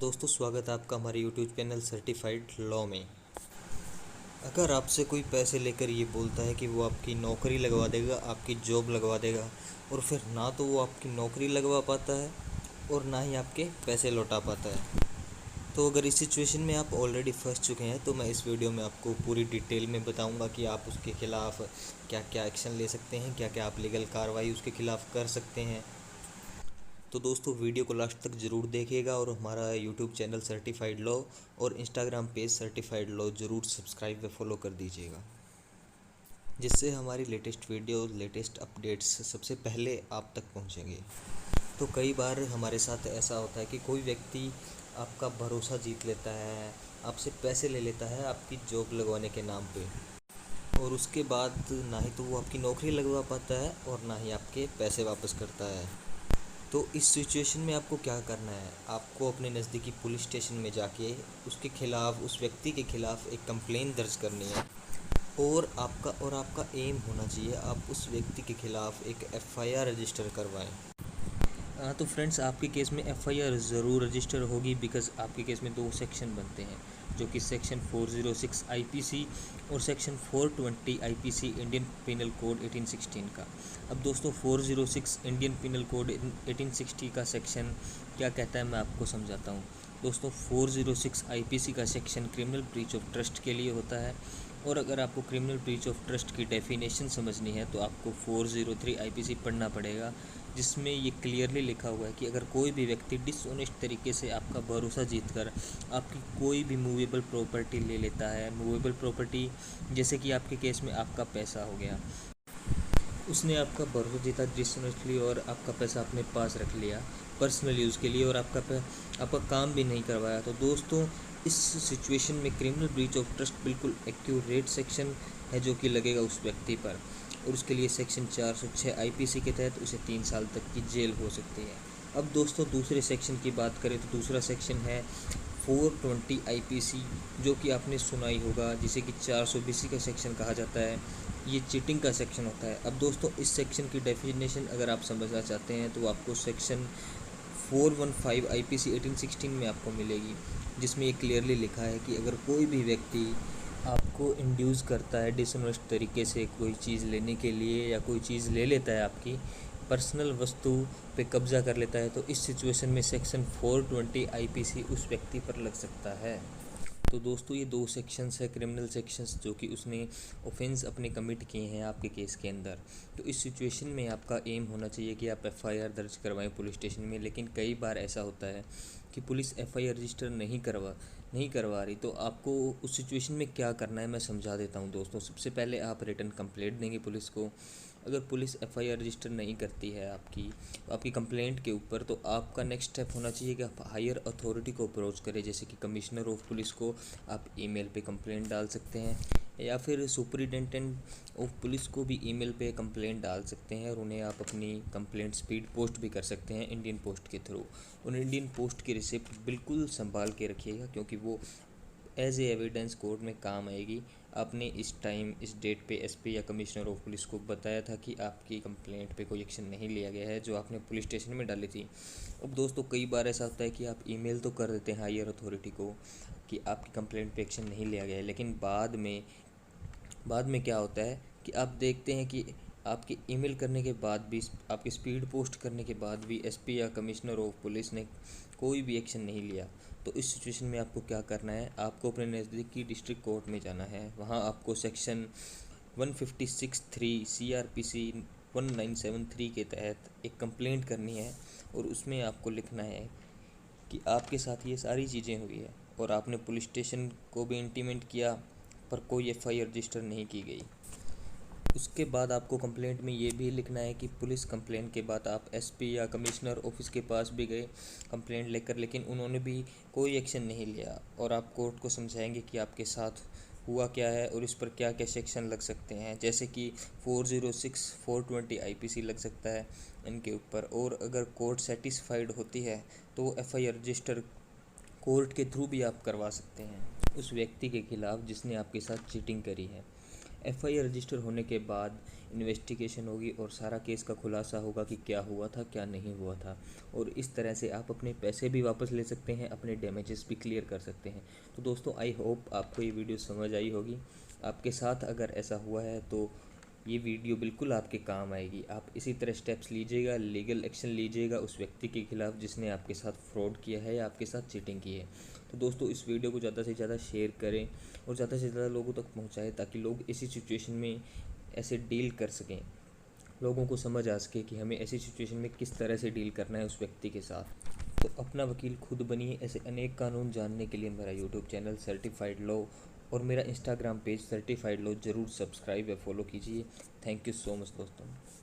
दोस्तों स्वागत है आपका हमारे यूट्यूब चैनल सर्टिफाइड लॉ में। अगर आपसे कोई पैसे लेकर ये बोलता है कि वो आपकी नौकरी लगवा देगा, आपकी जॉब लगवा देगा, और फिर ना तो वो आपकी नौकरी लगवा पाता है और ना ही आपके पैसे लौटा पाता है, तो अगर इस सिचुएशन में आप ऑलरेडी फंस चुके हैं तो मैं इस वीडियो में आपको पूरी डिटेल में बताऊंगा कि आप उसके ख़िलाफ़ क्या क्या एक्शन ले सकते हैं, क्या क्या आप लीगल कार्रवाई उसके ख़िलाफ़ कर सकते हैं। तो दोस्तों वीडियो को लास्ट तक ज़रूर देखिएगा और हमारा यूट्यूब चैनल सर्टिफाइड लॉ और इंस्टाग्राम पेज सर्टिफाइड लॉ ज़रूर सब्सक्राइब व फॉलो कर दीजिएगा, जिससे हमारी लेटेस्ट वीडियो लेटेस्ट अपडेट्स सबसे पहले आप तक पहुंचेंगे। तो कई बार हमारे साथ ऐसा होता है कि कोई व्यक्ति आपका भरोसा जीत लेता है, आपसे पैसे ले लेता है आपकी जॉब लगवाने के नाम पे, और उसके बाद ना ही तो वो आपकी नौकरी लगवा पाता है और ना ही आपके पैसे वापस करता है। तो इस सिचुएशन में आपको क्या करना है, आपको अपने नज़दीकी पुलिस स्टेशन में जाके उसके ख़िलाफ़, उस व्यक्ति के ख़िलाफ़ एक कंप्लेंट दर्ज करनी है, और आपका एम होना चाहिए आप उस व्यक्ति के ख़िलाफ़ एक एफआईआर रजिस्टर करवाएं। तो फ्रेंड्स, आपके केस में एफआईआर ज़रूर रजिस्टर होगी, बिकॉज़ आपके केस में 2 सेक्शन बनते हैं, जो कि सेक्शन 406 आईपीसी और section 420 IPC Indian penal code 1816 का। अब दोस्तों 406 इंडियन पिनल कोड 1860 का सेक्शन क्या कहता है मैं आपको समझाता हूँ। दोस्तों 406 आईपीसी का section criminal breach of trust के लिए होता है, और अगर आपको क्रिमिनल ब्रीच ऑफ ट्रस्ट की डेफिनेशन समझनी है तो आपको 403 आईपीसी पढ़ना पड़ेगा, जिसमें ये क्लियरली लिखा हुआ है कि अगर कोई भी व्यक्ति डिसऑनेस्ट तरीके से आपका भरोसा जीतकर आपकी कोई भी मूवेबल प्रॉपर्टी ले लेता है, मूवेबल प्रॉपर्टी जैसे कि आपके केस में आपका पैसा हो गया, उसने आपका भरोसा जीता डिसऑनेस्टली और आपका पैसा अपने पास रख लिया पर्सनल यूज़ के लिए, और आपका काम भी नहीं करवाया, तो दोस्तों इस सिचुएशन में क्रिमिनल ब्रीच ऑफ ट्रस्ट बिल्कुल एक्यूरेट सेक्शन है जो कि लगेगा उस व्यक्ति पर, और उसके लिए सेक्शन 406 आईपीसी के तहत उसे 3 साल तक की जेल हो सकती है। अब दोस्तों दूसरे सेक्शन की बात करें तो दूसरा सेक्शन है 420 आईपीसी, जो कि आपने सुना ही होगा, जिसे कि 420 का सेक्शन कहा जाता है। ये चीटिंग का सेक्शन होता है। अब दोस्तों इस सेक्शन की डेफिनेशन अगर आप समझना चाहते हैं तो आपको सेक्शन 415 आईपीसी 1816 में आपको मिलेगी, जिसमें ये क्लियरली लिखा है कि अगर कोई भी व्यक्ति आपको इंड्यूस करता है डिसऑनेस्ट तरीके से कोई चीज़ लेने के लिए, या कोई चीज़ ले लेता है आपकी पर्सनल वस्तु पे कब्ज़ा कर लेता है, तो इस सिचुएशन में सेक्शन 420 आईपीसी उस व्यक्ति पर लग सकता है। तो दोस्तों ये 2 सेक्शंस है, क्रिमिनल सेक्शंस, जो कि उसने ऑफेंस अपने कमिट किए हैं आपके केस के अंदर। तो इस सिचुएशन में आपका एम होना चाहिए कि आप एफआईआर दर्ज करवाएं पुलिस स्टेशन में, लेकिन कई बार ऐसा होता है कि पुलिस एफआईआर रजिस्टर नहीं करवा रही। तो आपको उस सिचुएशन में क्या करना है मैं समझा देता हूँ दोस्तों। सबसे पहले आप रिटन कंप्लेंट देंगे पुलिस को। अगर पुलिस एफआईआर रजिस्टर नहीं करती है आपकी कंप्लेंट के ऊपर, तो आपका नेक्स्ट स्टेप होना चाहिए कि आप हायर अथॉरिटी को अप्रोच करें, जैसे कि कमिश्नर ऑफ पुलिस को आप ईमेल पे कंप्लेंट डाल सकते हैं, या फिर सुपरिटेंडेंट ऑफ पुलिस को भी ईमेल पे कंप्लेंट डाल सकते हैं, और उन्हें आप अपनी कंप्लेंट स्पीड पोस्ट भी कर सकते हैं इंडियन पोस्ट के थ्रू। और इंडियन पोस्ट की रिसिप्ट बिल्कुल संभाल के रखिएगा, क्योंकि वो एज ए एविडेंस कोर्ट में काम आएगी। आपने इस टाइम इस डेट पे एसपी या कमिश्नर ऑफ पुलिस को बताया था कि आपकी कंप्लेंट पे कोई एक्शन नहीं लिया गया है जो आपने पुलिस स्टेशन में डाली थी। अब दोस्तों कई बार ऐसा होता है कि आप ईमेल तो कर देते हैं हायर अथॉरिटी को कि आपकी कंप्लेंट पे एक्शन नहीं लिया गया है, लेकिन बाद में क्या होता है कि आप देखते हैं कि आपके ईमेल करने के बाद भी, आपके स्पीड पोस्ट करने के बाद भी एसपी या कमिश्नर ऑफ पुलिस ने कोई भी एक्शन नहीं लिया। तो इस सिचुएशन में आपको क्या करना है, आपको अपने नज़दीकी डिस्ट्रिक्ट कोर्ट में जाना है। वहाँ आपको सेक्शन 156(3) CRPC 1973 के तहत एक कंप्लेंट करनी है, और उसमें आपको लिखना है कि आपके साथ ये सारी चीज़ें हुई है और आपने पुलिस स्टेशन को भी इंटीमेट किया, पर कोई एफआईआर रजिस्टर नहीं की गई। उसके बाद आपको कंप्लेंट में ये भी लिखना है कि पुलिस कंप्लेंट के बाद आप एसपी या कमिश्नर ऑफिस के पास भी गए कंप्लेंट लेकर, लेकिन उन्होंने भी कोई एक्शन नहीं लिया, और आप कोर्ट को समझाएंगे कि आपके साथ हुआ क्या है और इस पर क्या क्या सेक्शन लग सकते हैं, जैसे कि 406 420 आईपीसी लग सकता है इनके ऊपर। और अगर कोर्ट सेटिस्फाइड होती है तो एफआईआर रजिस्टर कोर्ट के थ्रू भी आप करवा सकते हैं उस व्यक्ति के खिलाफ़ जिसने आपके साथ चीटिंग करी है। एफआईआर रजिस्टर होने के बाद इन्वेस्टिगेशन होगी और सारा केस का खुलासा होगा कि क्या हुआ था क्या नहीं हुआ था, और इस तरह से आप अपने पैसे भी वापस ले सकते हैं, अपने डैमेजेस भी क्लियर कर सकते हैं। तो दोस्तों, आई होप आपको ये वीडियो समझ आई होगी। आपके साथ अगर ऐसा हुआ है तो ये वीडियो बिल्कुल आपके काम आएगी। आप इसी तरह स्टेप्स लीजिएगा, लीगल एक्शन लीजिएगा उस व्यक्ति के खिलाफ़ जिसने आपके साथ फ्रॉड किया है या आपके साथ चीटिंग की है। तो दोस्तों, इस वीडियो को ज़्यादा से ज़्यादा शेयर करें और ज़्यादा से ज़्यादा लोगों तक पहुँचाएँ ताकि लोग इसी सिचुएशन में ऐसे डील कर सकें, लोगों को समझ आ सके कि हमें ऐसी सिचुएशन में किस तरह से डील करना है उस व्यक्ति के साथ। तो अपना वकील खुद बनिए। ऐसे अनेक कानून जानने के लिए मेरा यूट्यूब चैनल सर्टिफाइड लॉ और मेरा इंस्टाग्राम पेज सर्टिफाइड लॉ ज़रूर सब्सक्राइब या फॉलो कीजिए। थैंक यू सो मच दोस्तों।